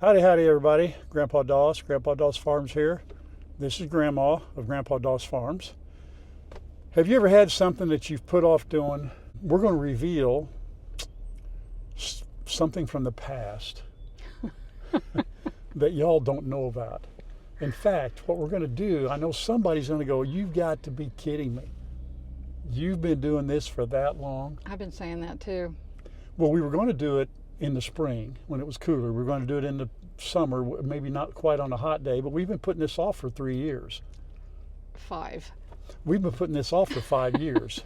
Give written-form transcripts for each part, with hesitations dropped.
Howdy, howdy, everybody. Grandpa Dawes Farms here. This is Grandma of Grandpa Dawes Farms. Have you ever had something that you've put off doing? We're going to reveal something from the past that y'all don't know about. In fact, what we're going to do, I know somebody's going to go, "You've got to be kidding me. You've been doing this for that long?" I've been saying that too. Well, we were going to do it in the spring when it was cooler. We were going to do it in the summer, maybe not quite on a hot day, but we've been putting this off for 3 years. 5. We've been putting this off for 5 years.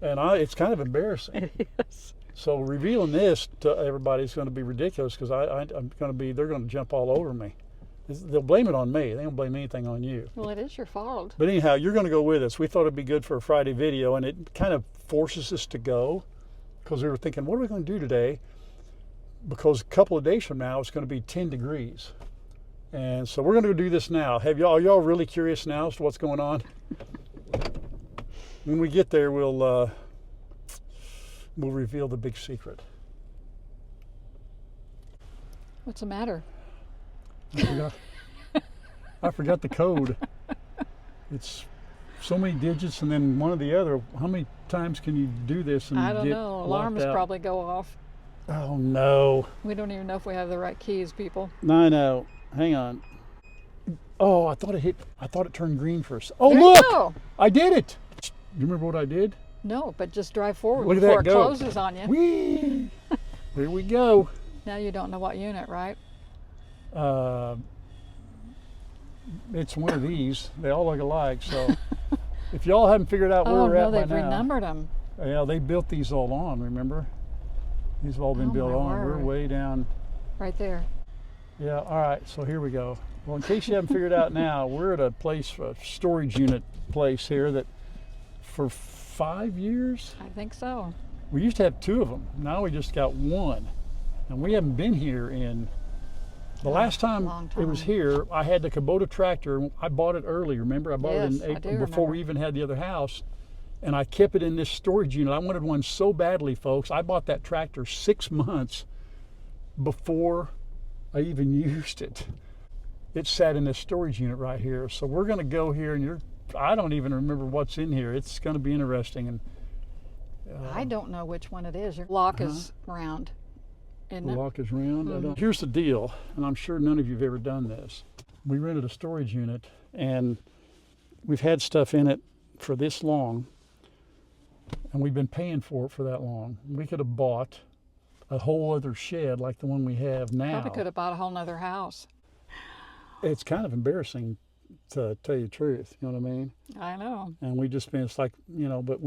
And it's kind of embarrassing. It is. So revealing this to everybody is going to be ridiculous because they're going to jump all over me. They'll blame it on me. They don't blame anything on you. Well, it is your fault. But anyhow, you're going to go with us. We thought it'd be good for a Friday video, and it kind of forces us to go because we were thinking, what are we going to do today? Because a couple of days from now, it's going to be 10 degrees. And so we're going to do this now. Are y'all really curious now as to what's going on? When we get there, we'll reveal the big secret. What's the matter? I forgot the code. It's so many digits and then one or the other. How many times can you do this and I don't get know. locked Alarms out? probably go off. Oh no. We don't even know if we have the right keys, people. No, no. Hang on. Oh, I thought it turned green first. Oh, There look! you go. I did it. You remember what I did? No, but just drive forward Look at before that it go. closes on you. Whee! Here we go. Now you don't know what unit, right? It's one of these. They all look alike. So if y'all haven't figured out where Oh we're no, at by they've now, renumbered them. yeah, they built these all on. Remember? These have all been Oh, built my on. We're word. way down. Right there. Yeah. All right. So here we go. Well, in case you haven't figured out now, we're at a place, a storage unit place here that for 5 years, I think so. we used to have 2 of them. Now we just got 1. And we haven't been here in, the last time long it was time. here, I had the Kubota tractor. I bought it early, remember? I bought Yes, it in I do April before remember. we even had the other house. And I kept it in this storage unit. I wanted one so badly, folks. I bought that tractor 6 months before I even used it. It sat in this storage unit right here. So we're going to go here, and I don't even remember what's in here. It's going to be interesting. And I don't know which one it is. Your lock is round, isn't the it? lock is round. Here's the deal, and I'm sure none of you have ever done this. We rented a storage unit, and we've had stuff in it for this long, and we've been paying for it for that long. We could have bought a whole other shed like the one we have now. Probably could have bought a whole nother house. It's kind of embarrassing to tell you the truth, you know what I mean? I know. And we just been, it's like, but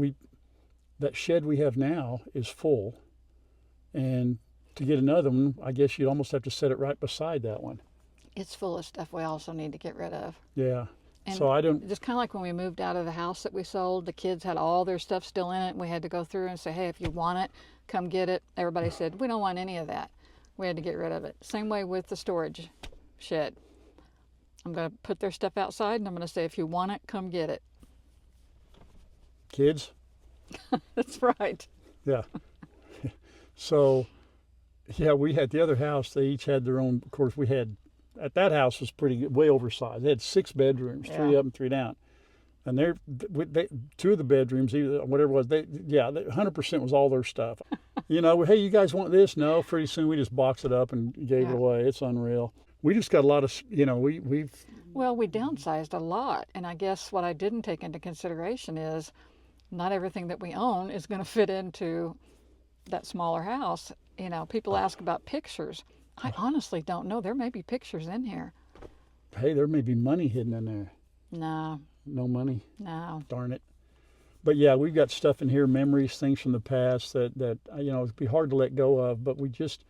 that shed we have now is full. And to get another one, I guess you'd almost have to set it right beside that one. It's full of stuff we also need to get rid of. Yeah. And So I don't, just kind of like when we moved out of the house that we sold, the kids had all their stuff still in it. We had to go through and say, hey, if you want it, come get it. Everybody said, we don't want any of that. We had to get rid of it. Same way with the storage shed. I'm going to put their stuff outside and I'm going to say, if you want it, come get it. kids, That's right. yeah. So, yeah, we had the other house, they each had their own, of course, at that house was pretty good, way oversized. They had 6 bedrooms, 3 up and 3 down. And they 2 of the bedrooms, either whatever it was, 100% was all their stuff. Hey, you guys want this? No, pretty soon we just boxed it up and gave it away. It's unreal. We just got a lot of, we've. Well, we downsized a lot. And I guess what I didn't take into consideration is not everything that we own is going to fit into that smaller house. People ask about pictures. I honestly don't know. There may be pictures in here. Hey, there may be money hidden in there. No, No money. no. Darn it. But yeah, we've got stuff in here, memories, things from the past that it'd be hard to let go of. But we just,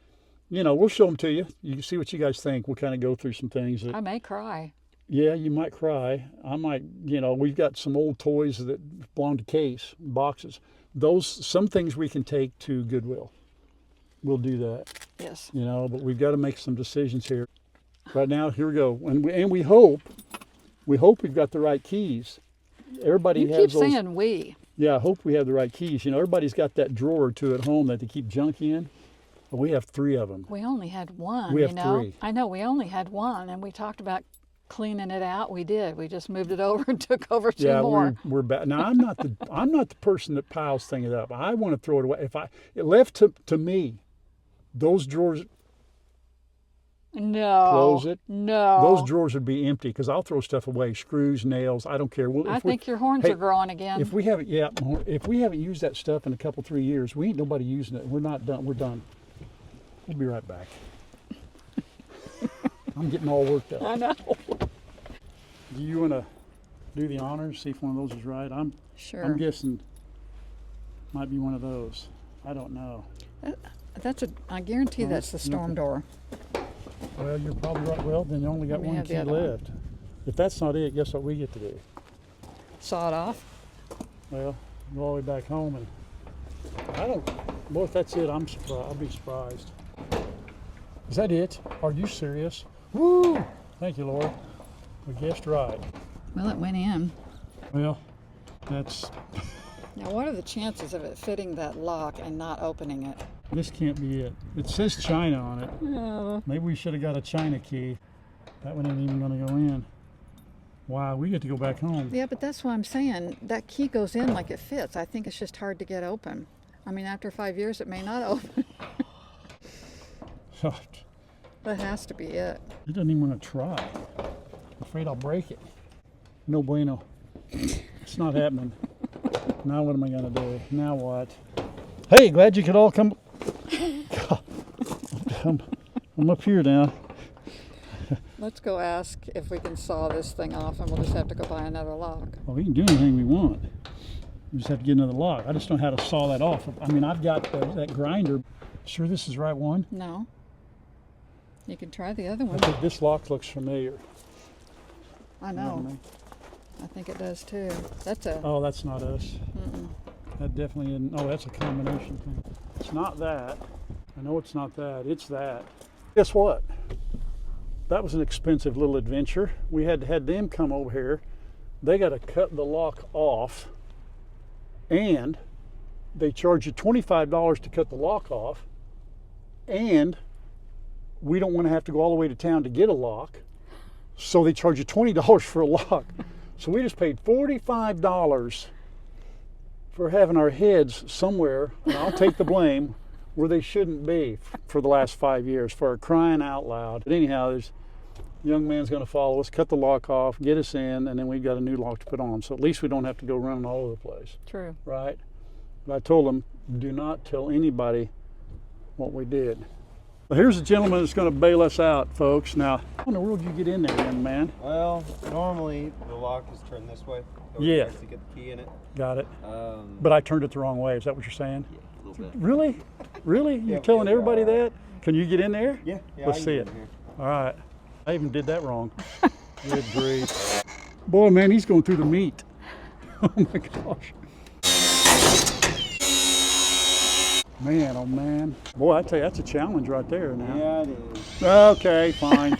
we'll show them to you. You can see what you guys think. We'll kind of go through some things that. I may cry. Yeah, you might cry. I might, we've got some old toys that belong to case, boxes. Some things we can take to Goodwill. We'll do that. Yes. But we've got to make some decisions here. Right now, here we go. And we hope we've got the right keys. Everybody You has keep those. saying we. Yeah, I hope we have the right keys. Everybody's got that drawer or two at home that they keep junk in. We have 3 of them. We only had one. We have you know? 3. I know we only had one, and we talked about cleaning it out. We did. We just moved it over and took over 2 more. we're back. Now I'm not the person that piles things up. I want to throw it away. If it left to me, those drawers. No. Close it. No. Those drawers would be empty because I'll throw stuff away. Screws, nails. I don't care. I think your horns are growing again. If we haven't used that stuff in a couple 3 years, we ain't nobody using it. We're not done. We're done. We'll be right back. I'm getting all worked up. I know. Do you want to do the honors? See if one of those is right. Sure. I'm guessing might be one of those. I don't know. I guarantee that's the storm door. Well, you're probably right. Well, then you only got one key left. If that's not it, guess what we get to do? Saw it off. Well, go all the way back home, and I don't. Boy, if that's it, I'm surprised. I'll be surprised. Is that it? Are you serious? Woo! Thank you, Lord. We guessed right. Well, it went in. Well, that's. Now, what are the chances of it fitting that lock and not opening it? This can't be it. It says China on it. Yeah. Maybe we should have got a China key. That one ain't even going to go in. Wow, we get to go back home. Yeah, but that's what I'm saying. That key goes in like it fits. I think it's just hard to get open. I mean, after 5 years, it may not open. That has to be it. It doesn't even want to try. I'm afraid I'll break it. No bueno. It's not happening. Now what am I going to do? Now what? Hey, glad you could all come. God, I'm up here now. Let's go ask if we can saw this thing off, and we'll just have to go buy another lock. Well, we can do anything we want. We just have to get another lock. I just don't know how to saw that off. I mean, I've got that grinder. Sure this is the right one? No. You can try the other one. I think this lock looks familiar. I know. I think it does too. That's a... Oh, that's not us. Mm-mm. That definitely isn't. Oh, that's a combination thing. It's not that. I know it's not that. It's that. Guess what? That was an expensive little adventure. We had them come over here. They got to cut the lock off, and they charge you $25 to cut the lock off, and we don't want to have to go all the way to town to get a lock, so they charge you $20 for a lock. So we just paid $45 for having our heads somewhere, and I'll take the blame, where they shouldn't be for the last 5 years, for our crying out loud. But anyhow, this young man's going to follow us, cut the lock off, get us in, and then we've got a new lock to put on. So at least we don't have to go running all over the place. True. Right? But I told them, do not tell anybody what we did. Well, here's a gentleman that's going to bail us out, folks. Now, how in the world did you get in there, young man? Well, normally the lock is turned this way. Yeah. To get the key in it. Got it. But I turned it the wrong way. Is that what you're saying? Yeah, a little bit. Really? Really? You're telling everybody that? Can you get in there? Yeah. Let's see it. All right. I even did that wrong. Good grief. Boy, man, he's going through the meat. Oh my gosh. Man, oh man. Boy, I tell you, that's a challenge right there now. Yeah, it is. Okay, fine.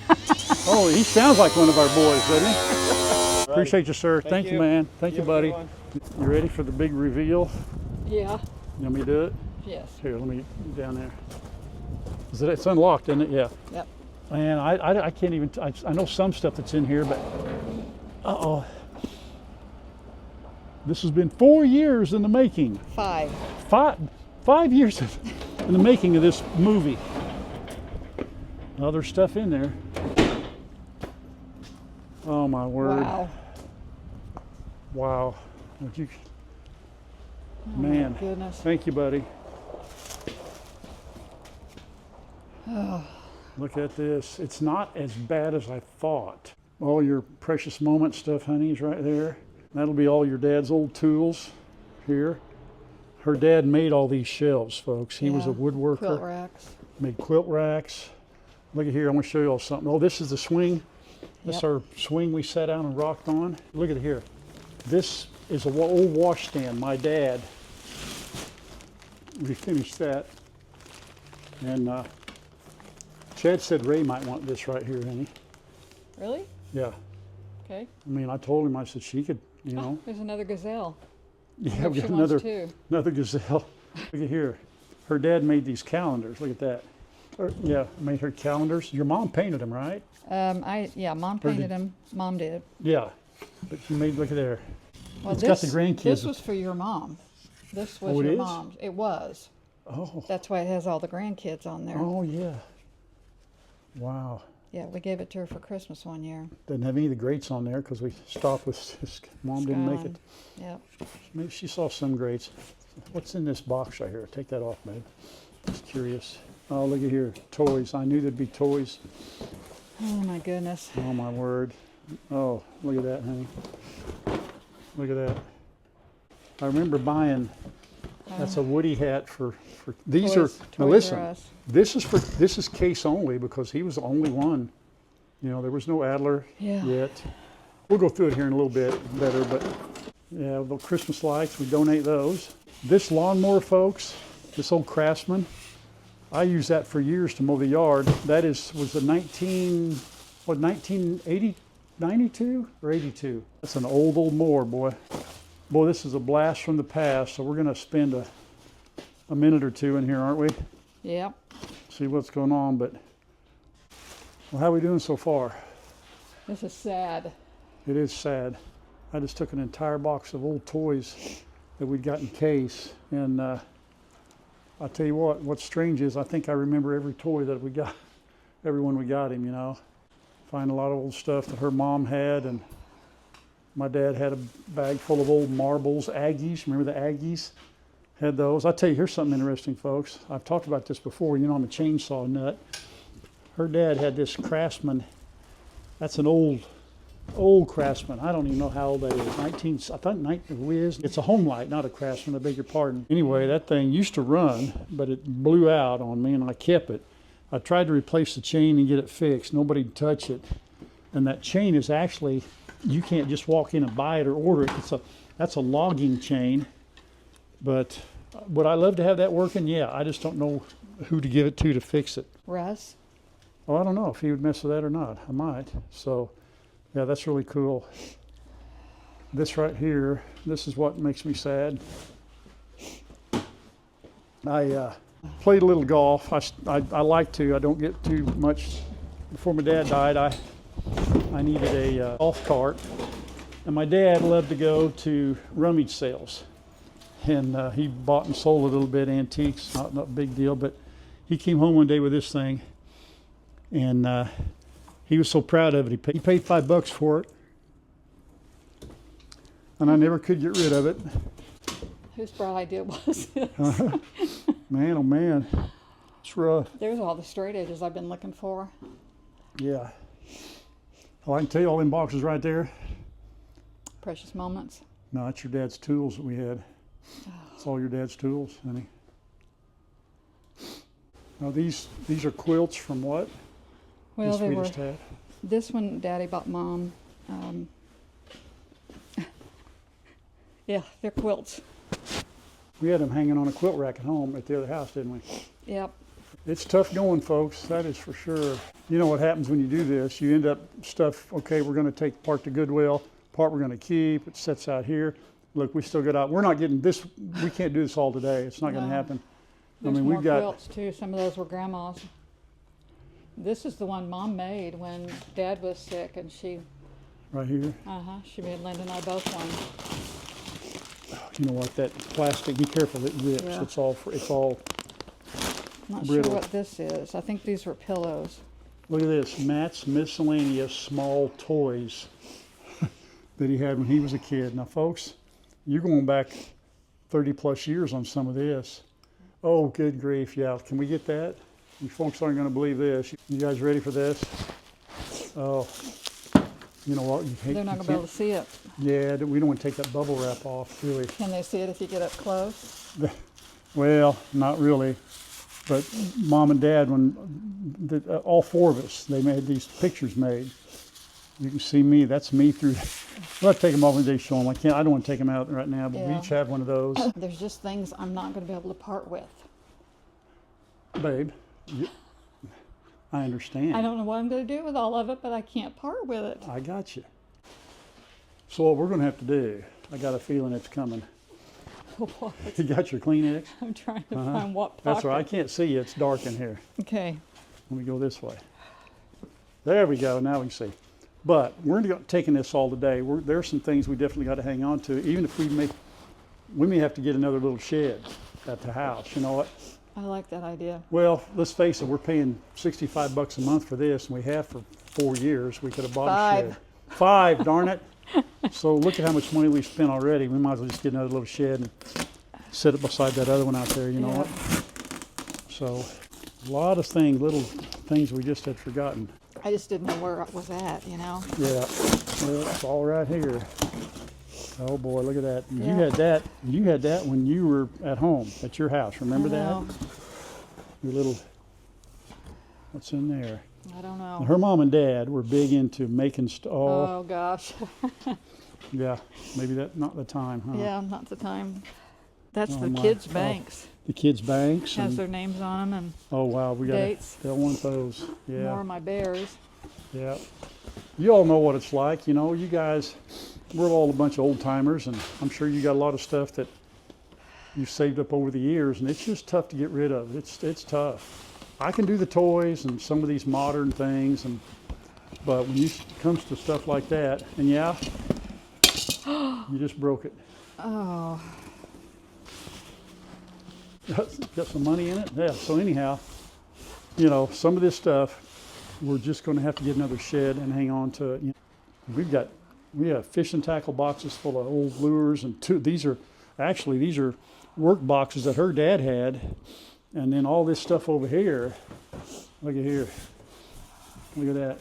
Oh, he sounds like one of our boys, doesn't he? Right. Appreciate you, sir. Thank you, man. Thank you, have a buddy. good one. You ready for the big reveal? Yeah. You want me to do it? Yes. Here, let me get down there. It's unlocked, isn't it? Yeah. Yep. Man, I can't even, I know some stuff that's in here, but, uh-oh. This has been 4 years in the making. 5. 5 years in the making of this movie. Oh, there's stuff in there. Oh my word. Wow. Wow. Would you, Oh, man. my goodness. Thank you, buddy. Oh. Look at this. It's not as bad as I thought. All your precious moment stuff, honey, is right there. That'll be all your dad's old tools here. Her dad made all these shelves, folks. He was a woodworker. Quilt racks. Made quilt racks. Look at here. I want to show you all something. Oh, this is the swing. This is our swing we sat down and rocked on. Look at it here. This is an old washstand. My dad refinished that. And Chad said Ray might want this right here, honey. Really? Yeah. Okay. I mean, I told him, I said she could, you know. There's another gazelle. Yeah, we She got wants two. another gazelle. Look at here. her dad made these calendars. Look at that. Yeah, made her calendars. Your mom painted them, right? Yeah, Mom painted them. Mom did. Yeah, but she made, look at there. Well, It's got the grandkids. This was for your mom. This was Oh, it your is? mom's. It was. Oh. That's why it has all the grandkids on there. Oh, yeah. Wow. Yeah, we gave it to her for Christmas one year. Doesn't have any of the grates on there because we stopped with this. Mom didn't make it. Yep. Maybe she saw some grates. What's in this box right here? Take that off, babe. Just curious. Oh, look at here. Toys. I knew there'd be toys. Oh my goodness. Oh, my word. Oh, look at that, honey. Look at that. I remember buying, that's a Woody hat for these Toys now R listen, Us. this is case only because he was the only one. You know, there was no Adler Yeah. yet. We'll go through it here in a little bit better, but yeah, the Christmas lights, we donate those. This lawnmower, folks, this old Craftsman, I used that for years to mow the yard. That was a 1980, 92 or 82? That's an old mower, boy. Boy, this is a blast from the past, so we're gonna spend a minute or two in here, aren't we? Yep. See what's going on, but well, how are we doing so far? This is sad. It is sad. I just took an entire box of old toys that we'd got in case, and I'll tell you what's strange is I think I remember every toy that we got, everyone we got him, you know. Find a lot of old stuff that her mom had, and my dad had a bag full of old marbles, Aggies. Remember the Aggies? Had those. I'll tell you, here's something interesting, folks. I've talked about this before. You know, I'm a chainsaw nut. Her dad had this Craftsman. That's an old Craftsman. I don't even know how old that is. I thought Whiz. It's a home light, not a Craftsman. I beg your pardon. Anyway, that thing used to run, but it blew out on me, and I kept it. I tried to replace the chain and get it fixed. Nobody'd touch it. And that chain is actually, you can't just walk in and buy it or order it. That's a logging chain. But would I love to have that working? Yeah, I just don't know who to give it to fix it. Russ? Oh, I don't know if he would mess with that or not. I might. So, yeah, that's really cool. This right here, this is what makes me sad. I played a little golf. I like to. I don't get too much. Before my dad died, I needed a golf cart. And my dad loved to go to rummage sales. And he bought and sold a little bit antiques, not a big deal, but he came home one day with this thing, and he was so proud of it. He paid $5 for it, and I never could get rid of it. Whose bright idea was this? Man, oh man, it's rough. There's all the straight edges I've been looking for. Yeah. Oh, I can tell you all them boxes right there. Precious moments. No, that's your dad's tools that we had. It's all your dad's tools, honey. Now these are quilts from what? Well, the they were. sweetest hat. This one, Daddy bought Mom. Yeah, they're quilts. We had them hanging on a quilt rack at home at the other house, didn't we? Yep. It's tough going, folks. That is for sure. You know what happens when you do this? You end up stuff. Okay, we're going to take part to Goodwill. Part we're going to keep. It sits out here. Look, we still got out. We're not getting this. We can't do this all today. It's not going to happen. There's I mean, more we've got quilts too. Some of those were Grandma's. This is the one Mom made when Dad was sick, and she. right here. She made Linda and I both one. You know what? That plastic. Be careful. It rips. Yeah. It's all. Not brittle. sure what this is. I think these were pillows. Look at this. Matt's miscellaneous small toys that he had when he was a kid. Now, folks, you're going back 30 plus years on some of this. Oh, good grief. Yeah. Can we get that? You folks aren't going to believe this. You guys ready for this? Oh, you know what? They're not going to be able to see it. Yeah, we don't want to take that bubble wrap off, really. Can they see it if you get up close? Well, not really. But Mom and Dad, all four of us, they made these pictures made. You can see me. That's me through. We'll have to take them off when they show them. I don't want to take them out right now, but we Yeah. each have one of those. There's just things I'm not going to be able to part with. Babe, I understand. I don't know what I'm going to do with all of it, but I can't part with it. I got you. So what we're going to have to do, I got a feeling it's coming. What? You got your Kleenex? I'm trying to Uh-huh. find what pocket. That's all right. I can't see you. It's dark in here. Okay. Let me go this way. There we go. Now we can see. But we're not taking this all today. There are some things we definitely got to hang on to. Even if we may have to get another little shed at the house. You know what? I like that idea. Well, let's face it. We're paying $65 a month for this, and we have for 4 years. We could have bought a shed. 5, darn it. So look at how much money we've spent already. We might as well just get another little shed and set it beside that other one out there. You know Yeah. what? So a lot of things, little things we just had forgotten. I just didn't know where it was at, you know? Yeah, well, it's all right here. Oh boy, look at that. Yeah. You had that when you were at home at your house. Remember I know. that? Your little, what's in there? I don't know. Her mom and dad were big into making Oh gosh. yeah, maybe that's not the time, huh? Yeah, not the time. That's Oh, the my. kids' Oh. banks. The kids' banks. Has And, their names on them oh wow, we got dates. they'll want those. and Yeah. more of my bears. Yeah. You all know what it's like, you know, you guys, we're all a bunch of old timers, and I'm sure you got a lot of stuff that you've saved up over the years, and it's just tough to get rid of. It's tough. I can do the toys and some of these modern things, but when it comes to stuff like that, and yeah, you just broke it. Oh, Got some money in it? Yeah, so anyhow, you know, some of this stuff, we're just going to have to get another shed and hang on to it. You know, we have fishing tackle boxes full of old lures, and these are work boxes that her dad had, and then all this stuff over here. Look at here. Look at that.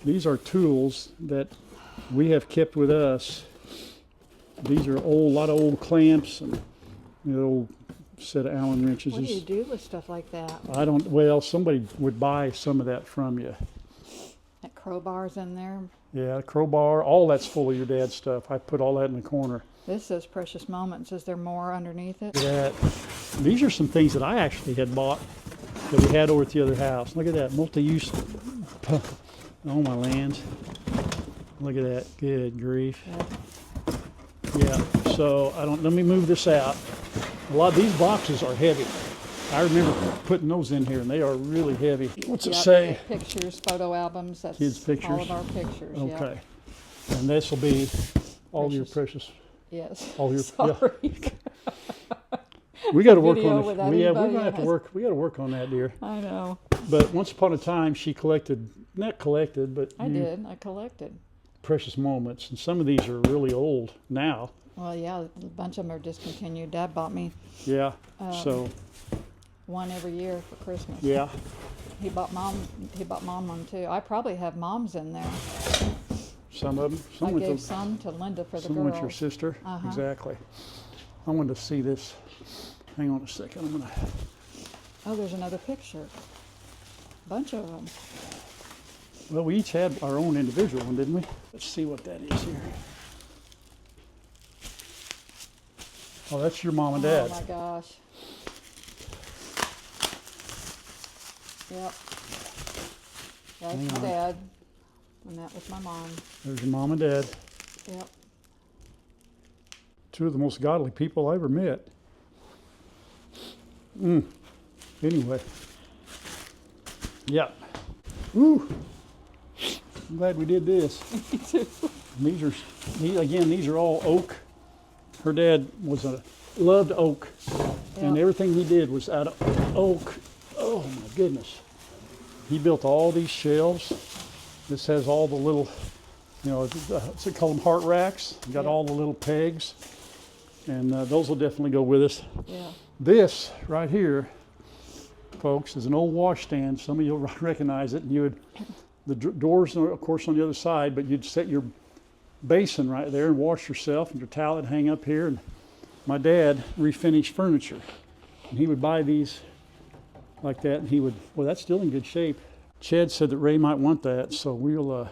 These are tools that we have kept with us. These are a lot of old clamps and old set of Allen wrenches. what do you do with stuff like that? Well, somebody would buy some of that from you. That crowbar's in there. Yeah, crowbar, all that's full of your dad's stuff. I put all that in the corner. This says precious moments. Is there more underneath it? These are some things that I actually had bought that we had over at the other house. Look at that, multi-use. Oh, my lands. Look at that, good grief. Yeah, so let me move this out. A lot of these boxes are heavy. I remember putting those in here, and they are really heavy. What's it say? Pictures, photo albums. That's Kids' pictures? all of our pictures. Okay. And this will be all your precious. Yes. All your. Sorry. Yeah. We got to work Video on it. without Yeah, we're anybody gonna have to in it. work. We got to work on that, dear. I know. But once upon a time, she not collected, but I did. I collected. precious moments, and some of these are really old now. Well, yeah, a bunch of them are discontinued. Dad bought me Yeah. So one every year for Christmas. yeah. He bought mom one too. I probably have mom's in there. Some of them. I Some gave some to Linda for the some girls. with your sister. Uh-huh. Exactly. I wanted to see this. Hang on a second. I'm gonna. Oh, there's another picture. Bunch of them. Well, we each had our own individual one, didn't we? Let's see what that is here. Oh, that's your mom and dad. Oh my gosh. Yep. That's Hang my on. dad. And that was my mom. There's your mom and dad. Yep. Two of the most godly people I ever met. Anyway. Yeah. Ooh. I'm glad we did this. Me too. These are all oak. Her dad loved oak, and Yeah. everything he did was out of oak. Oh my goodness. He built all these shelves. This has all the little, what's it called, them heart racks. Got Yeah. all the little pegs, and those will definitely go with us. Yeah. This right here, folks, is an old washstand. Some of you will recognize it. And the doors are, of course, on the other side, but you'd set your basin right there and wash yourself, and your towel would hang up here. And my dad refinished furniture, and he would buy these like that, and well, that's still in good shape. Chad said that Ray might want that, so we'll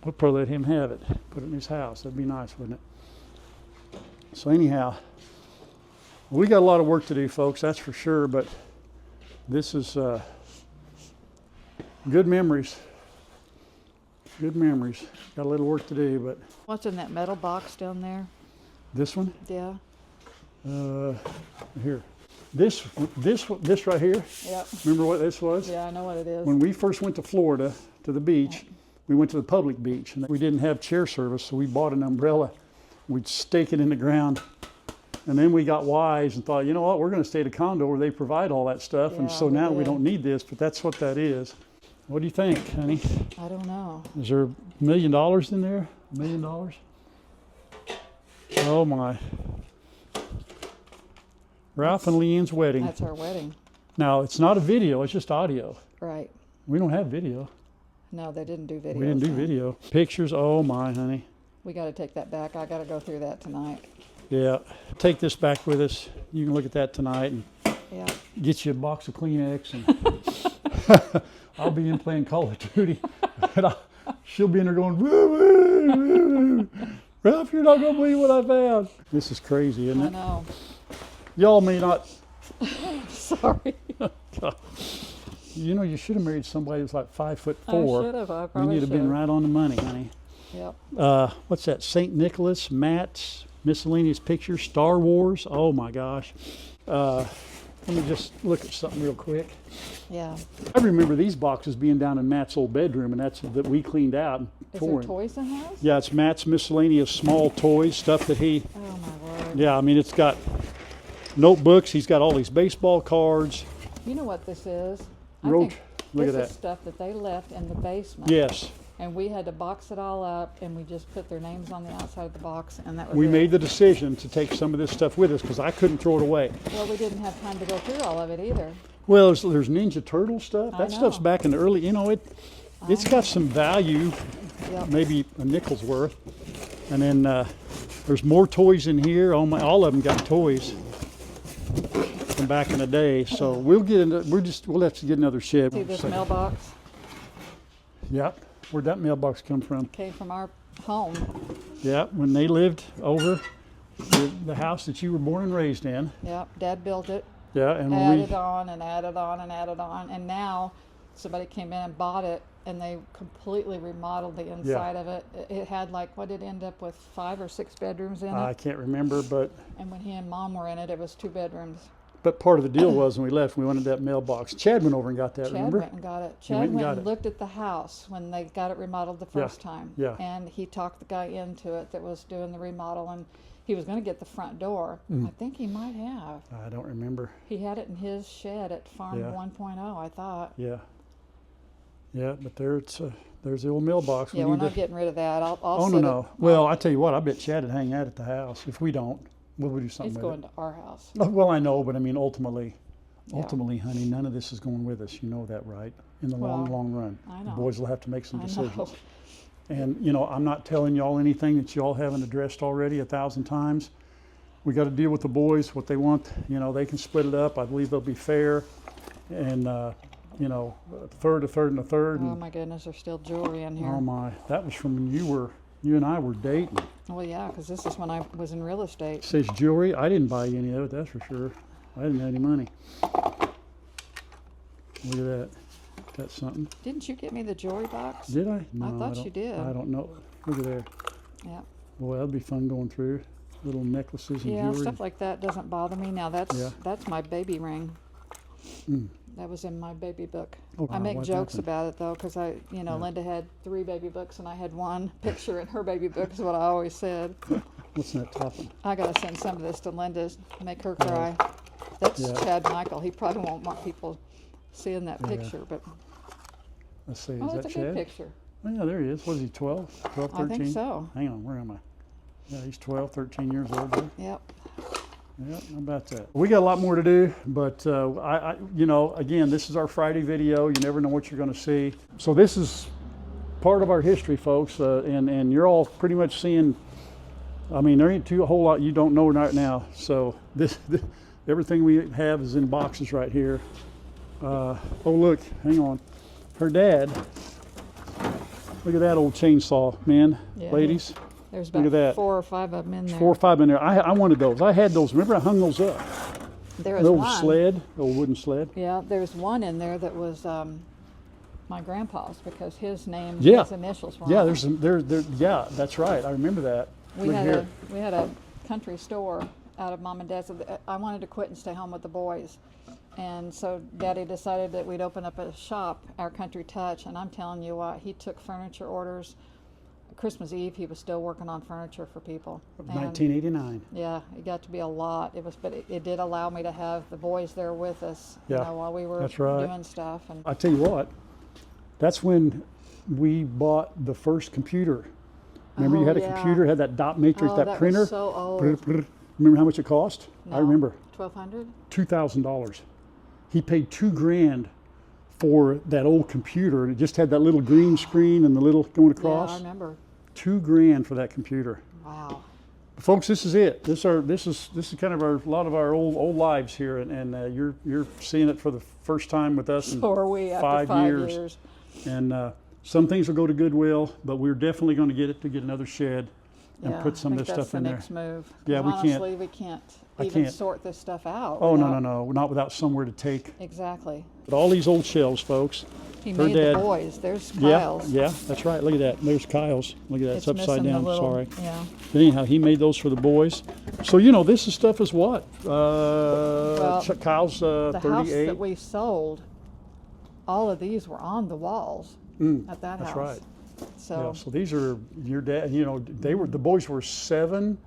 probably let him have it, put it in his house. That'd be nice, wouldn't it? So anyhow, we got a lot of work to do, folks, that's for sure, but this is good memories. Good memories. Got a little work to do, but What's in that metal box down there? this one, Yeah. Here. This right here. Yep. Remember what this was? Yeah, I know what it is. When we first went to Florida, to the beach, we went to the public beach, and we didn't have chair service, so we bought an umbrella. We'd stake it in the ground. And then we got wise and thought, you know what, we're going to stay at a condo where they provide all that stuff. And Yeah, so we now we did. don't need this, but that's what that is. What do you think, honey? I don't know. Is there $1 million in there? $1 million? Oh my. Ralph and Leanne's wedding. That's our wedding. Now, it's not a video, it's just audio. Right. We don't have video. No, they didn't do video. We didn't do video. Pictures, oh my, honey. We got to take that back. I got to go through that tonight. Yeah, take this back with us. You can look at that tonight and Yeah. get you a box of Kleenex. And I'll be in playing Call of Duty. And she'll be in there going, woo, woo, woo, woo. Ralph, you're not going to believe what I found. This is crazy, isn't I it? know. Y'all may not. Sorry. You know, you should have married somebody who's like 5'4". I should have. I You probably need to have been should've. right on the money, honey. Yep. What's that? St. Nicholas, Matt's miscellaneous pictures, Star Wars. Oh my gosh. Let me just look at something real quick. Yeah. I remember these boxes being down in Matt's old bedroom, and that we cleaned out. And Is for there him. toys in house? Yeah, it's Matt's miscellaneous small toys, stuff that he. Oh my word. Yeah, I mean it's got notebooks. He's got all these baseball cards. You know what this is? Roach. think Look at this that. is stuff that they left in the basement. Yes, And we had to box it all up, and we just put their names on the outside of the box, and that was we it. made the decision to take some of this stuff with us because I couldn't throw it away. Well, we didn't have time to go through all of it either. Well, there's Ninja Turtle stuff. I That stuff's know. back in the early. You know, it's got some value, Yep. maybe a nickel's worth. And then there's more toys in here. All of them got toys from back in the day. So we'll have to get another shed. See this So- mailbox Yep. Where'd that mailbox come from? came from our home. Yeah, when they lived over the house that you were born and raised in. Yep. Dad built it, Yeah, and when added on and added on and added on, and now somebody came in and bought it, and they completely remodeled the inside of it. It had what did it end up with, 5 or 6 bedrooms in it? I can't remember, but And when he and Mom were in it, it was 2 bedrooms. part of the deal was when we left, we wanted that mailbox. Chad went over and got that. Chad remember? went and got it. went Chad and went got and it. looked at the house when they got it remodeled the Yeah, first time. yeah. And he talked the guy into it that was doing the remodel, and he was going to get the front door. Mm. I think he might have. I don't remember. He had it in his shed at Farm Yeah. 1.0, I thought. Yeah. Yeah, but there's the old mailbox. Yeah, We we're need not to- getting rid of that. I'll Oh set no. it. Well, I tell you what, I bet Chad would hang that at the house. If we don't, we'll do something It's with going it. to our house. Well, I know, but I mean, ultimately, Yeah. honey, none of this is going with us. You know that, right? In the long, Well, long run, I the know. boys will have to make some I decisions. know. And I'm not telling y'all anything that y'all haven't addressed already 1,000 times. We got to deal with the boys, what they want. They can split it up. I believe they'll be fair, and a third, a third, and a third. Oh And, my goodness, there's still jewelry in here. oh my, that was from when you and I were dating. Well, yeah, because this is when I was in real estate. It says jewelry. I didn't buy any of it, that's for sure. I didn't have any money. Look at that. That's something. Didn't you get me the jewelry box? Did I? No, thought don't- you did. I don't know. Look at there. Yeah. Boy, that'd be fun going through. Little necklaces and Yeah, jewelry. stuff like that doesn't bother me. Now Yeah. that's my baby ring. Mm. That was in my baby book. Oh, I wow, make what jokes happened? about it though, because Linda had 3 baby books and I had 1 picture in her baby book. Is what I always said. What's that top one? I gotta send some of this to Linda, make her cry. That's Yeah. Chad Michael. He probably won't want people seeing that Yeah. picture, but Let's see. Is oh, that it's a Chad? good picture. Oh, yeah, there he is. What is he, 12? 12, 13? I think so. Hang on, where am I? Yeah, he's 12, 13 years old. There. Yep. Yeah, how about that? We got a lot more to do, but again, this is our Friday video. You never know what you're going to see. So this is part of our history, folks, and you're all pretty much seeing. I mean, there ain't a whole lot you don't know right now. So this everything we have is in boxes right here. Oh, look, hang on. Her dad. Look at that old chainsaw, man, Yeah, ladies. There's Look about at that. 4 or 5 of them in there. 4 or 5 in there. I wanted those. I had those. Remember, I hung those up. There An was old one. sled, old wooden sled. Yeah, there's one in there that was my grandpa's because his name, Yeah. his initials were Yeah, on there's it. some. Yeah, that's right. I remember that. We Look had here. we had a country store out of Mom and Dad's. I wanted to quit and stay home with the boys. And so Daddy decided that we'd open up a shop, Our Country Touch, and I'm telling you what, he took furniture orders. Christmas Eve, he was still working on furniture for people. And 1989. yeah, it got to be a lot. But it did allow me to have the boys there with us, Yeah, you know, while we were that's right. doing stuff. And I tell you what, that's when we bought the first computer. Remember, you had a computer, had that dot matrix, that printer. Was so old. Remember how much it cost? No. I remember. $1,200. $2,000. He paid $2,000 for that old computer. It just had that little green screen and the little going across. Yeah, I remember. $2,000 for that computer. Wow. Folks, this is it. This is kind of a lot of our old lives here, and you're seeing it for the first time with us in So are we after 5 years. And some things will go to Goodwill, but we're definitely going to get another shed and put some of this stuff in there. That's the next move. Yeah, we can't. Honestly, we can't I even can't. sort this stuff out. Oh without- no, not without somewhere to take. Exactly. But all these old shelves, folks. He Her made dad- the boys. There's Kyle's. Yeah, that's right. Look at that. There's Kyle's. Look at that. It's upside missing the down. little- Sorry. Yeah. But anyhow, he made those for the boys. So this is stuff is what? Kyle's The house 38. that we sold, all of these were on the walls at that That's house. right. So Yeah, so these are your dad. The boys were 7,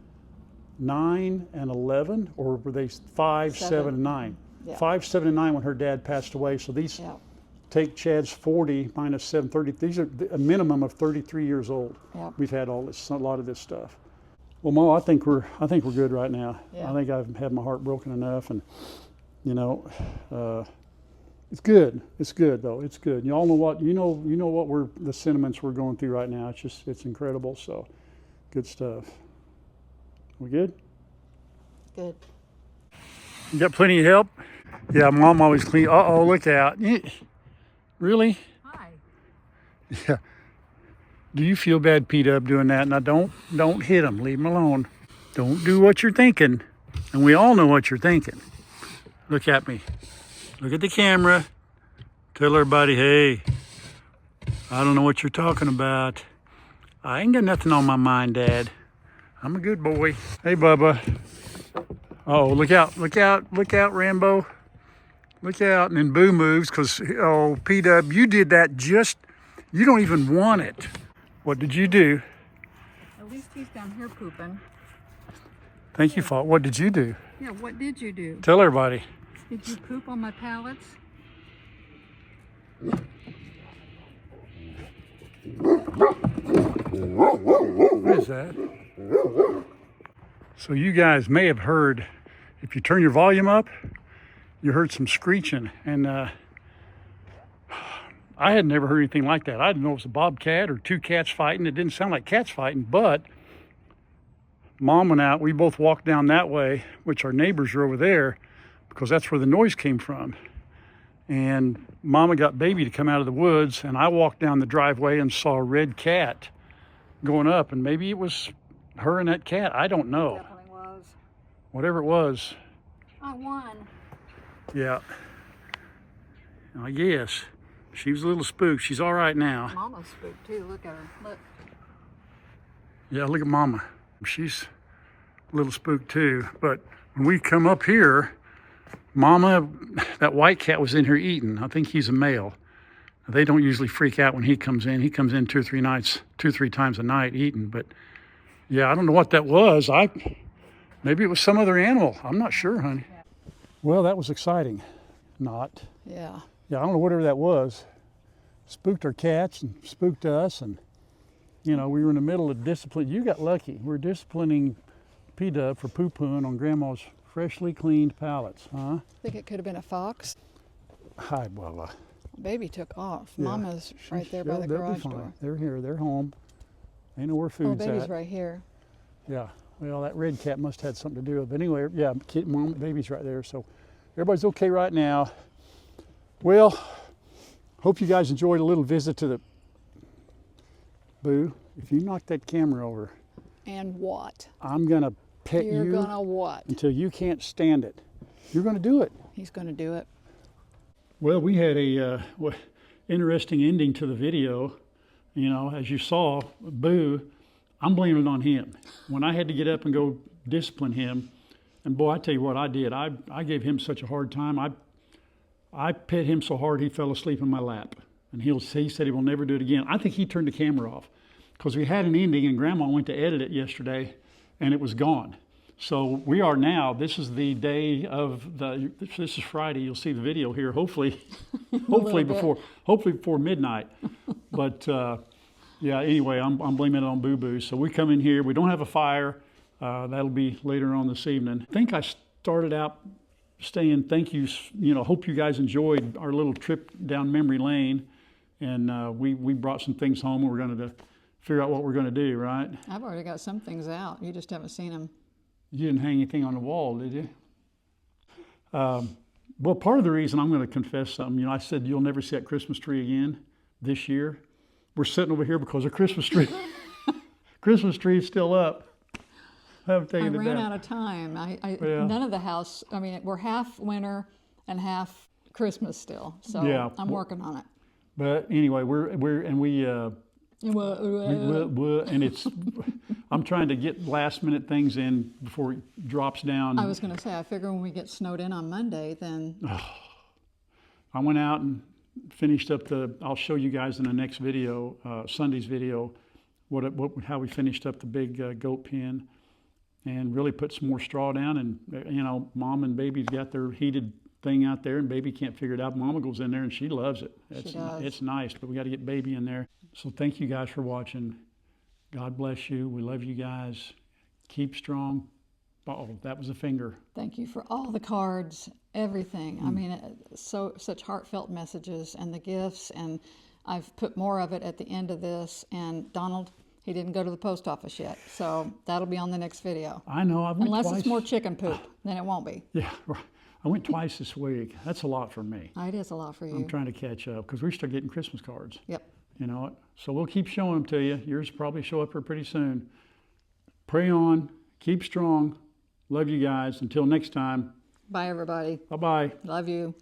9, and 11, or were they 5, 7, and 9? Yeah. 5, 7, and 9 when her dad passed away. So these yeah, take Chad's 40 minus 7, 30. These are a minimum of 33 years old. yeah. We've had a lot of this stuff. Well, Mo, I think we're good right now. Yeah. I think I've had my heart broken enough, and it's good. It's good though. It's good. You all know what the sentiments we're going through right now. It's incredible. So, good stuff. We good? Good. You got plenty of help? Yeah, Mom always clean. Uh-oh, look out. Really? Hi. Yeah. Do you feel bad, P-Dub, doing that? Now, don't hit him. Leave him alone. Don't do what you're thinking. And we all know what you're thinking. Look at me. Look at the camera. Tell everybody, hey, I don't know what you're talking about. I ain't got nothing on my mind, Dad. I'm a good boy. Hey, Bubba. Oh, look out, Rambo. Look out. And then Boo moves because, P-Dub, you did that you don't even want it. What did you do? At least he's down here pooping. Thank you, Fault. What did you do? Yeah, what did you do? Tell everybody. Did you poop on my pallets? What is that? So you guys may have heard, if you turn your volume up, you heard some screeching. And I had never heard anything like that. I didn't know it was a bobcat or two cats fighting. It didn't sound like cats fighting, but Mom went out. We both walked down that way, which our neighbors are over there, because that's where the noise came from. And Mama got Baby to come out of the woods, and I walked down the driveway and saw a red cat going up, and maybe it was her and that cat. I don't know. Definitely was. Whatever it was. I won. Yeah. I guess. She was a little spooked. She's all right now. Mama's spooked too. Look at her. Look. Yeah, look at Mama. She's a little spooked too. But when we come up here, Mama, that white cat was in here eating. I think he's a male. They don't usually freak out when he comes in. He comes in 2 or 3 times a night eating. But yeah, I don't know what that was. Maybe it was some other animal. I'm not sure, honey. Well, that was exciting. Not. Yeah. Yeah, I don't know whatever that was. Spooked our cats and spooked us, and we were in the middle of discipline. You got lucky. We're disciplining P-Dub for poo-pooing on Grandma's freshly cleaned pallets, huh? I think it could have been a fox. Hi, Bubba. Baby took off. Yeah. Mama's right there by the They'll be garage fine. door. They're here. They're home. They know where Oh, food's baby's at. right here. Yeah. Well, that red cat must have had something to do with it. But anyway, yeah, baby's right there. So everybody's okay right now. Well, hope you guys enjoyed a little visit to the Boo. If you knock that camera over, And what? I'm gonna pet You're you gonna what? until you can't stand it. You're gonna do it. He's gonna do it. Well, we had a interesting ending to the video. As you saw, Boo, I'm blaming it on him. When I had to get up and go discipline him, And boy, I tell you what I did. I gave him such a hard time. I pet him so hard he fell asleep in my lap. And he said he will never do it again. I think he turned the camera off because we had an ending and Grandma went to edit it yesterday and it was gone. So we are now, this is the day of this is Friday. You'll see the video here, hopefully before midnight. But yeah, anyway, I'm blaming it on Boo Boo. So we come in here, we don't have a fire. That'll be later on this evening. I think I started out saying thank you, hope you guys enjoyed our little trip down memory lane. And we brought some things home and we're going to figure out what we're going to do, right? I've already got some things out. You just haven't seen them. You didn't hang anything on the wall, did you? Well, part of the reason I'm going to confess something, I said you'll never see that Christmas tree again this year. We're sitting over here because of Christmas tree. Christmas tree is still up. I ran out of time. None of the house, we're half winter and half Christmas still. So yeah, I'm working on it. But anyway, and it's, I'm trying to get last minute things in before it drops down. I was going to say, I figure when we get snowed in on Monday, then. I went out and finished up I'll show you guys in the next video, Sunday's video, how we finished up the big goat pen and really put some more straw down. And, Mom and Baby's got their heated thing out there and Baby can't figure it out. Mama goes in there and she loves it. It's nice, but we got to get Baby in there. So thank you guys for watching. God bless you. We love you guys. Keep strong. Oh, that was a finger. Thank you for all the cards, everything. Such heartfelt messages and the gifts, and I've put more of it at the end of this. And Donald, he didn't go to the post office yet, so that'll be on the next video. I know. Unless it's more chicken poop, then it won't be. Yeah, right. I went twice this week. That's a lot for me. It is a lot for you. I'm trying to catch up because we start getting Christmas cards. Yep. You know what? So we'll keep showing them to you. Yours will probably show up here pretty soon. Pray on. Keep strong. Love you guys. Until next time. Bye, everybody. Bye-bye. Love you.